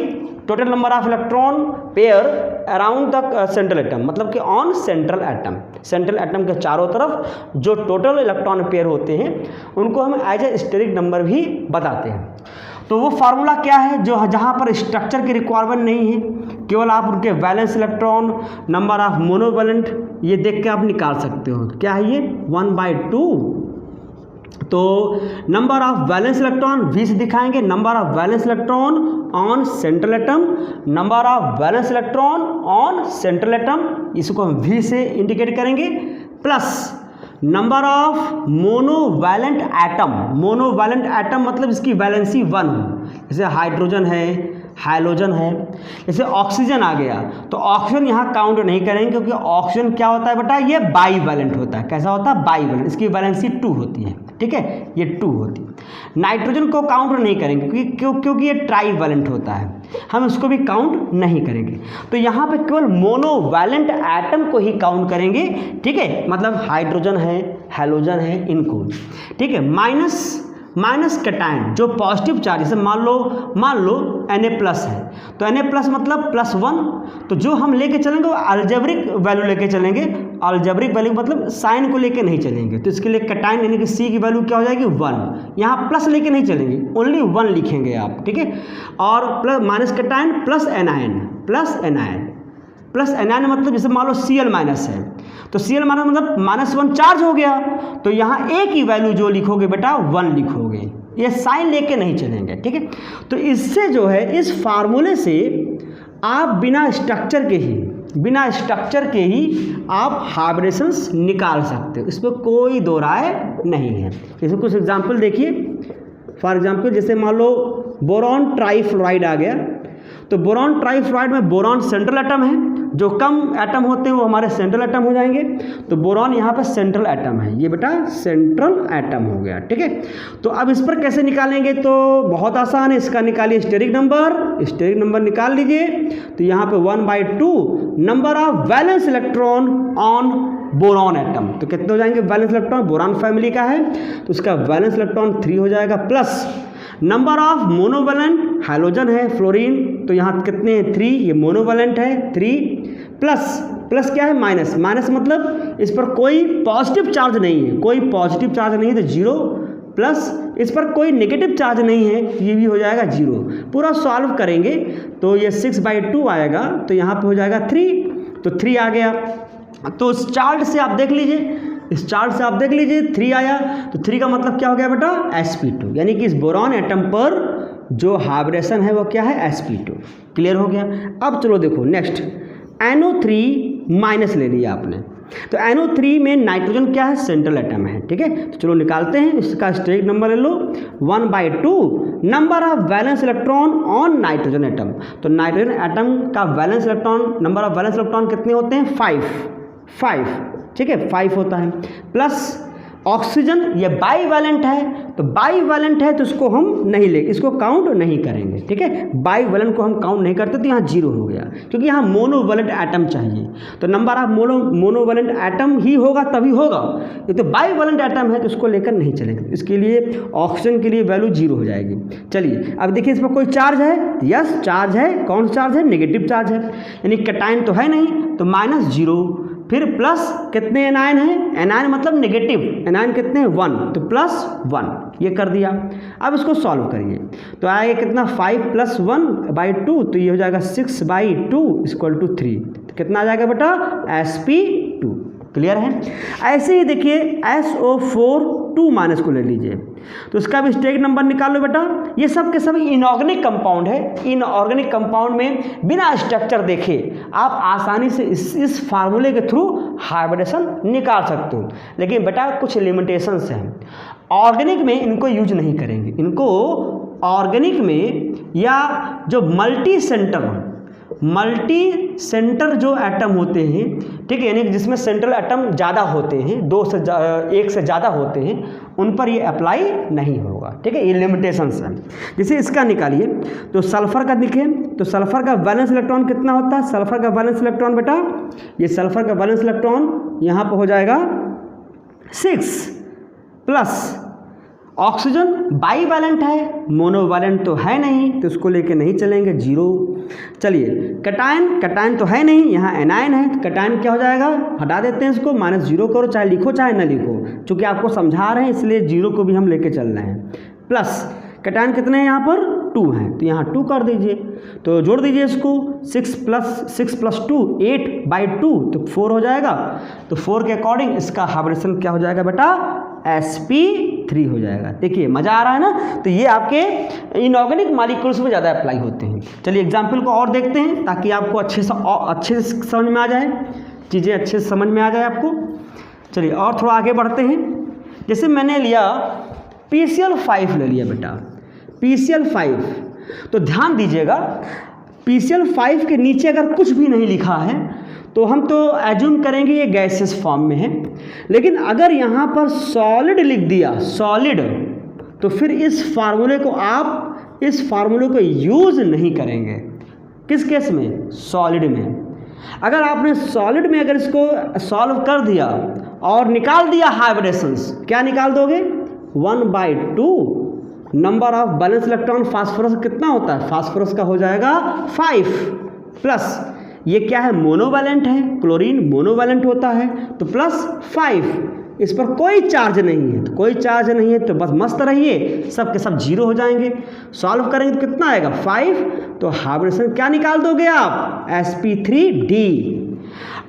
total number of electron pair around the central atom, मतलब कि on central atom, central atom के चारों तरफ जो टोटल इलेक्ट्रॉन पेयर होते हैं उनको हम एज ए स्टेरिक नंबर भी बताते हैं। तो वो फार्मूला क्या है, जो जहाँ पर स्ट्रक्चर की रिक्वायरमेंट नहीं है, केवल आप उनके valence electron, number of monovalent ये देख के आप निकाल सकते हो। क्या है ये, 1/2। तो number of valence electron V से दिखाएंगे, number of valence electron on central atom, number of valence electron on central atom, इसको हम V से इंडिकेट करेंगे, plus number of monovalent atom. Monovalent atom मतलब इसकी वैलेंसी 1 हो, जैसे हाइड्रोजन है, हाइलोजन है, जैसे ऑक्सीजन आ गया तो ऑक्सीजन यहाँ काउंट नहीं करेंगे क्योंकि ऑक्सीजन क्या होता है बेटा, ये बाईवैलेंट होता है। कैसा होता है, बाईवैलेंट, इसकी वैलेंसी 2 होती है। ठीक है, ये 2 होती है। नाइट्रोजन को काउंट नहीं करेंगे क्योंकि ये ट्राईवैलेंट होता है, हम इसको भी काउंट नहीं करेंगे। तो यहाँ पे केवल मोनोवैलेंट एटम को ही काउंट करेंगे। ठीक है, मतलब हाइड्रोजन है, हैलोजन है, इनको। ठीक है, माइनस कैटायन जो पॉजिटिव चार्ज, जैसे मान लो Na+ है तो Na+ मतलब +1, तो जो हम लेके चलेंगे वो अल्जेब्रिक वैल्यू लेके चलेंगे। अल्जेब्रिक वैल्यू मतलब साइन को लेके नहीं चलेंगे, तो इसके लिए कैटायन यानी कि C की वैल्यू क्या हो जाएगी, 1। यहाँ प्लस लेके नहीं चलेंगे, ओनली 1 लिखेंगे आप। ठीक है, और plus minus cation plus anion मतलब जैसे मान लो Cl- है तो Cl- मतलब -1 चार्ज हो गया, तो यहाँ A की वैल्यू जो लिखोगे बेटा 1 लिखोगे, ये साइन लेके नहीं चलेंगे। ठीक है, तो इससे जो है, इस फार्मूले से आप बिना स्ट्रक्चर के ही आप हाइब्रिडेशंस निकाल सकते हो, इस पर कोई दो राय नहीं है। इसमें कुछ एग्जाम्पल देखिए। फॉर एग्जाम्पल जैसे मान लो बोरॉन ट्राईफ्लोराइड आ गया, तो बोरॉन ट्राईफ्लोराइड में बोरॉन सेंट्रल एटम है, जो कम एटम होते हैं वो हमारे सेंट्रल एटम हो जाएंगे। तो बोरॉन यहाँ पर सेंट्रल एटम है, ये बेटा सेंट्रल एटम हो गया। ठीक है, तो अब इस पर कैसे निकालेंगे, तो बहुत आसान है, इसका निकालिए स्टेरिक नंबर निकाल लीजिए। तो यहाँ पे 1/2 number of valence electron on boron atom, तो कितने हो जाएंगे वैलेंस इलेक्ट्रॉन, बोरॉन फैमिली का है तो उसका वैलेंस इलेक्ट्रॉन 3 हो जाएगा, plus number of monovalent halogen है फ्लोरीन, तो यहाँ कितने हैं 3, ये मोनोवैलेंट है 3, प्लस क्या है माइनस मतलब इस पर कोई पॉजिटिव चार्ज नहीं है, तो 0, प्लस इस पर कोई नेगेटिव चार्ज नहीं है, ये भी हो जाएगा 0। पूरा सॉल्व करेंगे तो ये 6/2 आएगा, तो यहाँ पे हो जाएगा 3, तो 3 आ गया। तो इस चार्ट से आप देख लीजिए 3 आया, तो 3 का मतलब क्या हो गया बेटा, sp2, यानी कि इस बोरॉन एटम पर जो हाइब्रिडेशन है वो क्या है, sp2। क्लियर हो गया। अब चलो देखो नेक्स्ट, NO3- ले लिया आपने, तो NO3 में नाइट्रोजन क्या है, सेंट्रल एटम है। ठीक है, तो चलो निकालते हैं, इसका स्टेरिक नंबर ले लो, 1/2 number of valence electron on nitrogen atom. तो नाइट्रोजन एटम का valence electron, number of valence electron कितने होते हैं, 5। 5, ठीक है 5 होता है। प्लस ऑक्सीजन ये बाईवैलेंट है, तो बाईवैलेंट है तो इसको हम नहीं ले, इसको काउंट नहीं करेंगे, ठीक है। बाईवैलेंट को हम काउंट नहीं करते तो यहाँ 0 हो गया, क्योंकि यहाँ मोनोवैलेंट एटम चाहिए, तो नंबर ऑफ मोनोवैलेंट एटम ही होगा तभी होगा। ये तो बाईवैलेंट एटम है तो इसको लेकर नहीं चलेंगे, इसके लिए ऑक्सीजन के लिए वैल्यू 0 हो जाएगी। चलिए अब देखिए इस पर कोई चार्ज है, यस चार्ज है, कौन सा चार्ज है, नेगेटिव चार्ज है, यानी कैटायन तो है नहीं तो -0, फिर प्लस कितने एनायन है, एनायन मतलब नेगेटिव, एनायन कितने हैं 1, तो +1 ये कर दिया। अब इसको सॉल्व करिए तो आएगा कितना 5 + 1/2, तो ये हो जाएगा 6/2 = 3, तो कितना आ जाएगा बेटा Sp2। क्लियर है। ऐसे ही देखिए SO4 को ले लीजिए, तो इसका भी स्टेट नंबर निकाल लो बेटा। ये सब के सब इनऑर्गेनिक कंपाउंड है, इनऑर्गेनिक कंपाउंड में बिना स्ट्रक्चर देखे आप आसानी से इस फार्मूले के थ्रू हाइब्रिडेशन निकाल सकते हो, लेकिन बेटा कुछ लिमिटेशंस हैं। ऑर्गेनिक में इनको यूज नहीं करेंगे, इनको ऑर्गेनिक में या जो मल्टी सेंटर जो एटम होते हैं, ठीक है, यानी जिसमें सेंट्रल एटम ज़्यादा होते हैं, 1 से ज़्यादा होते हैं, उन पर ये अप्लाई नहीं होगा, ठीक है, ये लिमिटेशंस हैं। जैसे इसका निकालिए तो सल्फर का दिखे, तो सल्फर का वैलेंस इलेक्ट्रॉन कितना होता है, सल्फर का वैलेंस इलेक्ट्रॉन बेटा, ये सल्फर का वैलेंस इलेक्ट्रॉन यहाँ पर हो जाएगा 6 प्लस ऑक्सीजन बाईवैलेंट है, मोनोवैलेंट तो है नहीं तो इसको लेके नहीं चलेंगे 0। चलिए कैटायन तो है नहीं, यहाँ एनायन है, तो कैटायन क्या हो जाएगा, हटा देते हैं इसको, -0 करो, चाहे लिखो चाहे ना लिखो, चूँकि आपको समझा रहे हैं इसलिए 0 को भी हम लेके चल रहे हैं। प्लस कैटायन कितने हैं यहाँ पर 2 हैं, तो यहाँ 2 कर दीजिए, तो जोड़ दीजिए इसको, 6 + 2 8/2 तो 4 हो जाएगा, तो 4 के अकॉर्डिंग इसका हाइब्रिडेशन क्या हो जाएगा बेटा Sp3 हो जाएगा। देखिए मज़ा आ रहा है ना। तो ये आपके इनऑर्गेनिक मॉलिक्यूल्स में ज़्यादा अप्लाई होते हैं। चलिए एग्जाम्पल को और देखते हैं ताकि आपको अच्छे से समझ में आ जाए, चीज़ें अच्छे से समझ में आ जाए आपको। चलिए और थोड़ा आगे बढ़ते हैं। जैसे मैंने लिया PCl5 ले लिया बेटा, PCl5, तो ध्यान दीजिएगा PCl5 के नीचे अगर कुछ भी नहीं लिखा है तो हम तो एज्यूम करेंगे ये गैसेस फॉर्म में है, लेकिन अगर यहाँ पर सॉलिड लिख दिया, सॉलिड, तो फिर इस फार्मूले को यूज़ नहीं करेंगे। किस केस में, सॉलिड में। अगर आपने सॉलिड में अगर इसको सॉल्व कर दिया और निकाल दिया हाइब्रिडेशंस, क्या निकाल दोगे 1/2 number of balance electron phosphorus कितना होता है, फास्फोरस का हो जाएगा 5 प्लस ये क्या है, मोनोवैलेंट है, क्लोरीन मोनोवैलेंट होता है, तो +5, इस पर कोई चार्ज नहीं है, तो कोई चार्ज नहीं है तो बस मस्त रहिए, सब के सब 0 हो जाएंगे। सॉल्व करेंगे तो कितना आएगा 5, तो हाइब्रिडेशन क्या निकाल दोगे आप Sp3D।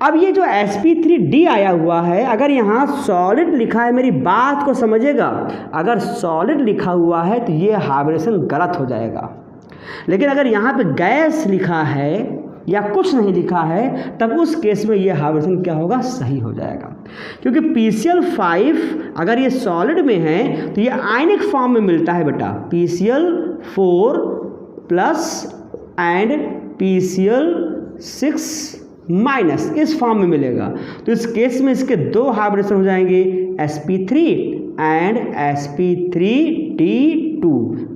अब ये जो Sp3D आया हुआ है, अगर यहाँ सॉलिड लिखा है, मेरी बात को समझिएगा, अगर सॉलिड लिखा हुआ है तो ये हाइब्रिडेशन गलत हो जाएगा, लेकिन अगर यहाँ पे गैस लिखा है या कुछ नहीं लिखा है तब उस केस में ये हाइब्रिडेशन क्या होगा, सही हो जाएगा। क्योंकि PCl5 अगर ये सॉलिड में है तो ये आयनिक फॉर्म में मिलता है बेटा, PCl4 plus and PCl6 minus, इस फॉर्म में मिलेगा। तो इस केस में इसके 2 हाइब्रिडेशन हो जाएंगे, Sp3 एंड Sp3D2।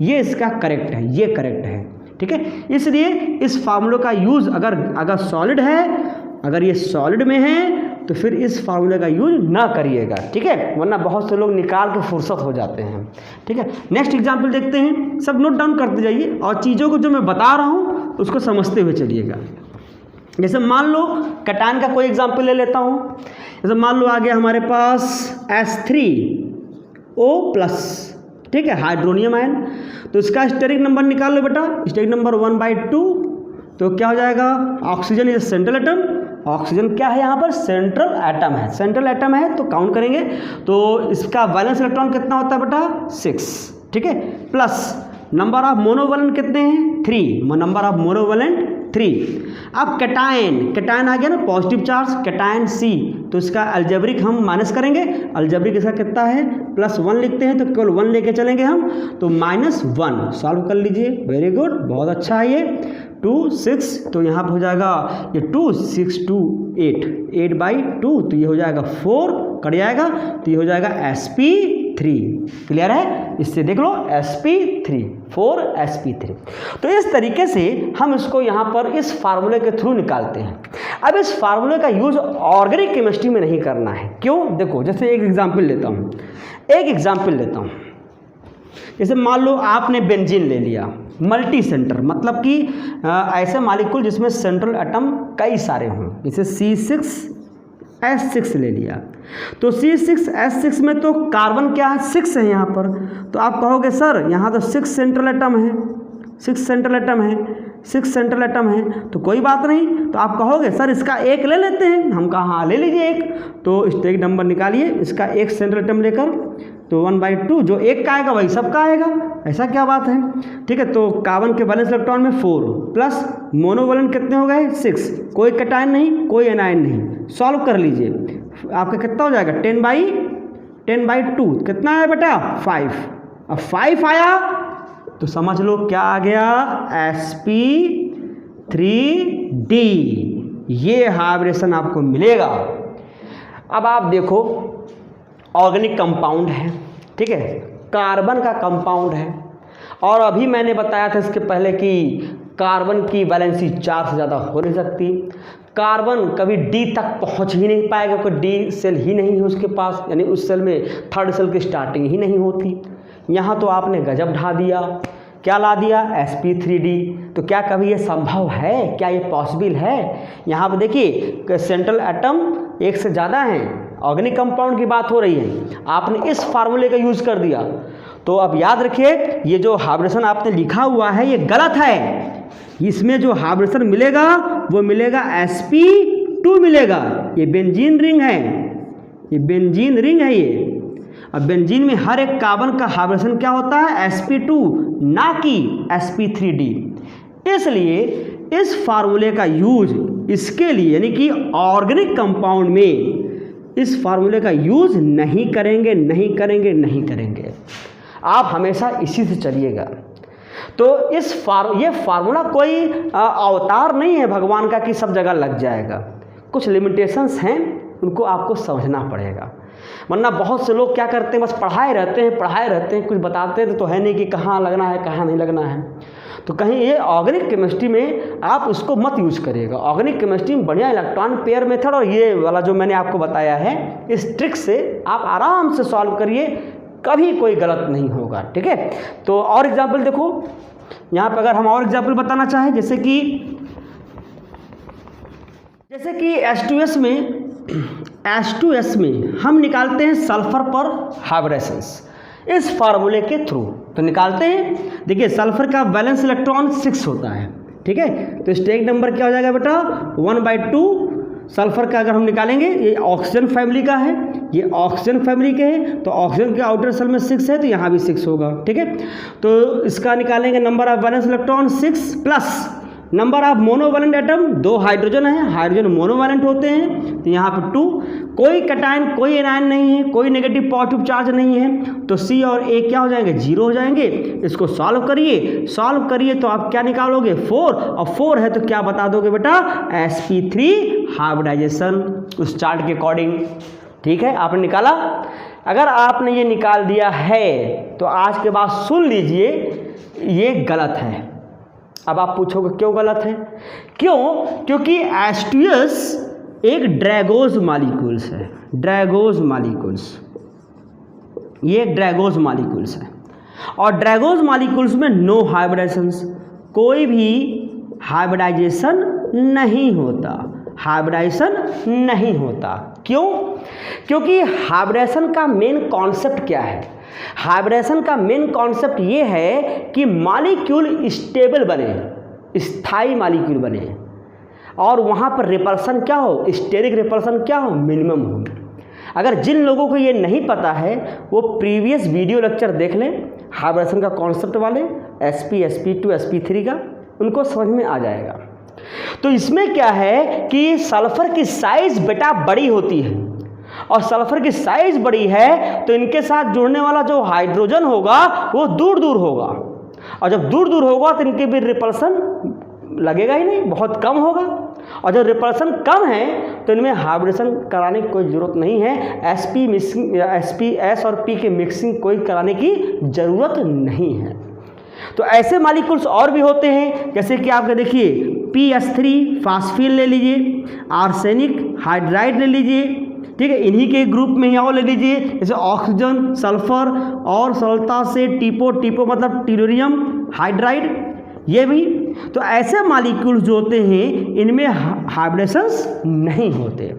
ये इसका करेक्ट है, ये करेक्ट है, ठीक है। इसलिए इस फार्मूले का यूज़ अगर सॉलिड है, अगर ये सॉलिड में है तो फिर इस फार्मूले का यूज ना करिएगा, ठीक है, वरना बहुत से लोग निकाल के फुर्सत हो जाते हैं, ठीक है। नेक्स्ट एग्जाम्पल देखते हैं, सब नोट डाउन करते जाइए और चीज़ों को जो मैं बता रहा हूँ उसको समझते हुए चलिएगा। जैसे मान लो कैटायन का कोई एग्जाम्पल ले लेता हूँ। जैसे मान लो आ गया हमारे पास H3O+, ठीक है, हाइड्रोनियम आयन, तो इसका स्टेरिक नंबर निकाल लो बेटा, स्टेरिक नंबर 1/2, तो क्या हो जाएगा, oxygen is central atom, oxygen क्या है यहाँ पर, सेंट्रल एटम है, सेंट्रल एटम है तो काउंट करेंगे, तो इसका वैलेंस इलेक्ट्रॉन कितना होता है बेटा 6, ठीक है, प्लस नंबर ऑफ मोनोवैलेंट कितने हैं 3, नंबर ऑफ मोनोवैलेंट 3। अब कैटायन आ गया ना, पॉजिटिव चार्ज, कैटायन C, तो इसका अल्जेब्रिक हम माइनस करेंगे, अल्जेब्रिक इसका कितना है +1 लिखते हैं तो केवल 1 लेके चलेंगे हम, तो -1 सॉल्व कर लीजिए, वेरी गुड, बहुत अच्छा है ये, 2 6, तो यहाँ पर हो जाएगा ये 2 6 2 8, 8/2, तो ये हो जाएगा 4 कट जाएगा, तो ये हो जाएगा sp3। क्लियर है? इससे देख लो sp3, 4 sp3। तो इस तरीके से हम इसको यहाँ पर इस फार्मूले के थ्रू निकालते हैं। अब इस फार्मूले का यूज ऑर्गेनिक केमिस्ट्री में नहीं करना है। क्यों? देखो, जैसे एक एग्जाम्पल लेता हूँ, जैसे मान लो आपने बेंजीन ले लिया, मल्टी सेंटर, मतलब कि ऐसे मॉलिक्यूल जिसमें सेंट्रल एटम कई सारे हों, जैसे C6H6 ले लिया, तो C6H6 में तो कार्बन क्या है, 6 है यहाँ पर। तो आप कहोगे सर यहाँ तो 6 सेंट्रल एटम है, 6 सेंट्रल एटम है, तो कोई बात नहीं। तो आप कहोगे सर इसका एक ले लेते हैं। हम कहा हाँ ले लीजिए एक, तो स्टेक नंबर निकालिए इसका एक सेंट्रल एटम लेकर, तो 1/2 जो एक का आएगा वही सबका आएगा, ऐसा क्या बात है। ठीक है, तो कार्बन के वैलेंस इलेक्ट्रॉन में 4 प्लस मोनोवैलेंट कितने हो गए, 6, कोई कैटायन नहीं, कोई एनायन नहीं। सॉल्व कर लीजिए, आपका कितना हो जाएगा 10/2, कितना है बेटा 5। अब 5 आया तो समझ लो क्या आ गया, sp3d। ये हाइब्रिडेशन आपको मिलेगा। अब आप देखो, ऑर्गेनिक कंपाउंड है, ठीक है, कार्बन का कंपाउंड है, और अभी मैंने बताया था इसके पहले कि कार्बन की वैलेंसी 4 से ज़्यादा हो नहीं सकती। कार्बन कभी डी तक पहुंच ही नहीं पाएगा, क्योंकि डी सेल ही नहीं है उसके पास, यानी उस सेल में थर्ड सेल की स्टार्टिंग ही नहीं होती। यहाँ तो आपने गजब ढा दिया, क्या ला दिया, sp3d। तो क्या कभी ये संभव है, क्या ये पॉसिबल है? यहाँ पर देखिए सेंट्रल एटम एक से ज़्यादा हैं, ऑर्गेनिक कंपाउंड की बात हो रही है, आपने इस फार्मूले का यूज़ कर दिया। तो अब याद रखिए, ये जो हाइब्रिडेशन आपने लिखा हुआ है ये गलत है। इसमें जो हाइब्रिडेशन मिलेगा वो मिलेगा sp2 मिलेगा। ये बेंजीन रिंग है, ये बेंजीन रिंग है ये। अब बेंजीन में हर एक कार्बन का हाइब्रिडेशन क्या होता है, sp2, ना कि sp3d। इसलिए इस फार्मूले का यूज इसके लिए, यानी कि ऑर्गेनिक कंपाउंड में इस फार्मूले का यूज नहीं करेंगे। आप हमेशा इसी से चलिएगा। तो ये फार्मूला कोई अवतार नहीं है भगवान का कि सब जगह लग जाएगा। कुछ लिमिटेशंस हैं, उनको आपको समझना पड़ेगा। वरना बहुत से लोग क्या करते हैं, बस पढ़ाए रहते हैं, कुछ बताते तो है नहीं कि कहाँ लगना है कहाँ नहीं लगना है। तो कहीं ये ऑर्गेनिक केमिस्ट्री में आप उसको मत यूज़ करिएगा। ऑर्गेनिक केमिस्ट्री में बढ़िया इलेक्ट्रॉन पेयर मेथड और ये वाला जो मैंने आपको बताया है, इस ट्रिक से आप आराम से सॉल्व करिए, कभी कोई गलत नहीं होगा। ठीक है, तो और एग्जाम्पल देखो, यहाँ पर अगर हम और एग्जाम्पल बताना चाहें, जैसे कि H2S में हम निकालते हैं सल्फर पर हाइब्रिडेशंस इस फार्मूले के थ्रू। तो निकालते हैं, देखिए सल्फर का वैलेंस इलेक्ट्रॉन 6 होता है, ठीक है, तो स्टेक नंबर क्या हो जाएगा बेटा 1/2। सल्फर का अगर हम निकालेंगे, ये ऑक्सीजन फैमिली का है, ये ऑक्सीजन फैमिली के हैं, तो ऑक्सीजन के आउटर सेल में 6 है, तो यहाँ भी 6 होगा। ठीक है, तो इसका निकालेंगे number of valence electron 6 plus number of monovalent atom, 2 hydrogen है, हाइड्रोजन मोनोवैलेंट होते हैं, तो यहाँ पर 2, कोई कैटायन कोई एनायन नहीं है, कोई नेगेटिव पॉजिटिव चार्ज नहीं है, तो C और A क्या हो जाएंगे, 0 हो जाएंगे। इसको सॉल्व करिए तो आप क्या निकालोगे 4, और 4 है तो क्या बता दोगे बेटा sp3 हाइब्रिडाइजेशन उस चार्ट के अकॉर्डिंग। ठीक है, आपने निकाला। अगर आपने ये निकाल दिया है तो आज के बाद सुन लीजिए, ये गलत है। अब आप पूछोगे क्यों गलत है? क्योंकि H2S एक ड्रैगोज मॉलिक्यूल्स है, ड्रैगोज मॉलिक्यूल्स, ये ड्रैगोज मॉलिक्यूल्स है, और ड्रैगोज मॉलिक्यूल्स में नो हाइब्रिडेशंस, कोई भी हाइब्रिडाइजेशन नहीं होता। क्यों? क्योंकि हाइब्रिडेशन का मेन कॉन्सेप्ट क्या है? हाइब्रिडेशन का मेन कॉन्सेप्ट ये है कि मॉलिक्यूल स्टेबल बने, स्थायी मॉलिक्यूल बने, और वहाँ पर रिपल्सन क्या हो, स्टेरिक रिपल्सन क्या हो, मिनिमम हो। अगर जिन लोगों को ये नहीं पता है वो प्रीवियस वीडियो लेक्चर देख लें हाइब्रिडेशन का कॉन्सेप्ट वाले, sp, sp2, sp3 का, उनको समझ में आ जाएगा। तो इसमें क्या है कि सल्फर की साइज बेटा बड़ी होती है, और सल्फर की साइज बड़ी है तो इनके साथ जुड़ने वाला जो हाइड्रोजन होगा वो दूर दूर होगा, और जब दूर दूर होगा तो इनके भी रिपल्सन लगेगा ही नहीं, बहुत कम होगा। और जब रिपल्सन कम है तो इनमें हाइब्रिडेशन कराने की कोई ज़रूरत नहीं है। sp s और p के मिक्सिंग कोई कराने की ज़रूरत नहीं है। तो ऐसे मॉलिक्यूल्स और भी होते हैं, जैसे कि आपके देखिए PS3 फास्फीन ले लीजिए, आर्सेनिक हाइड्राइड ले लीजिए, ठीक है, इन्हीं के ग्रुप में ही और ले लीजिए, जैसे ऑक्सीजन, सल्फर और सरलता से टीपो मतलब टेलोरियम हाइड्राइड, ये भी। तो ऐसे मॉलिक्यूल्स जो होते हैं इनमें हाइब्रिडेशंस नहीं होते।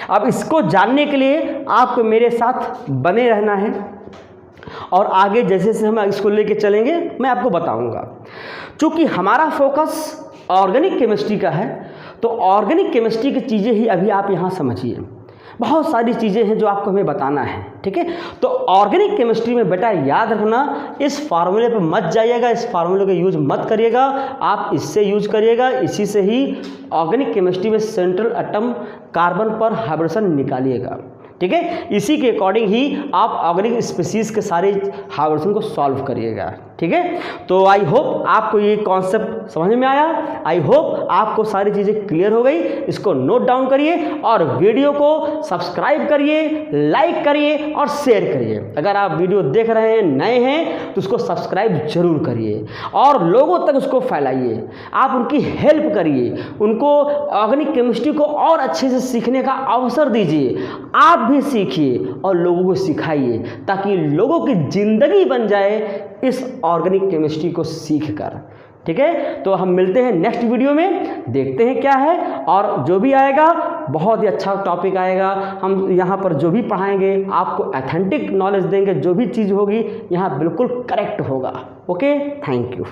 अब इसको जानने के लिए आपको मेरे साथ बने रहना है और आगे जैसे जैसे हम इसको लेके चलेंगे मैं आपको बताऊंगा। चूँकि हमारा फोकस ऑर्गेनिक केमिस्ट्री का है तो ऑर्गेनिक केमिस्ट्री की चीज़ें ही अभी आप यहाँ समझिए। बहुत सारी चीज़ें हैं जो आपको हमें बताना है, ठीक है। तो ऑर्गेनिक केमिस्ट्री में बेटा याद रखना, इस फार्मूले पे मत जाइएगा, इस फार्मूले का यूज मत करिएगा, आप इससे यूज करिएगा। इसी से ही ऑर्गेनिक केमिस्ट्री में सेंट्रल एटम कार्बन पर हाइब्रिडेशन निकालिएगा, ठीक है। इसी के अकॉर्डिंग ही आप ऑर्गेनिक स्पीसीज के सारे हाइब्रिडेशन को सॉल्व करिएगा, ठीक है। तो आई होप आपको ये कॉन्सेप्ट समझ में आया, आई होप आपको सारी चीज़ें क्लियर हो गई। इसको नोट डाउन करिए और वीडियो को सब्सक्राइब करिए, लाइक करिए और शेयर करिए। अगर आप वीडियो देख रहे हैं, नए हैं, तो उसको सब्सक्राइब जरूर करिए और लोगों तक उसको फैलाइए। आप उनकी हेल्प करिए, उनको ऑर्गेनिक केमिस्ट्री को और अच्छे से सीखने का अवसर दीजिए। आप भी सीखिए और लोगों को सिखाइए ताकि लोगों की ज़िंदगी बन जाए इस ऑर्गेनिक केमिस्ट्री को सीखकर, ठीक है। तो हम मिलते हैं नेक्स्ट वीडियो में, देखते हैं क्या है, और जो भी आएगा बहुत ही अच्छा टॉपिक आएगा। हम यहाँ पर जो भी पढ़ाएंगे आपको ऑथेंटिक नॉलेज देंगे, जो भी चीज़ होगी यहाँ बिल्कुल करेक्ट होगा। Okay, thank you.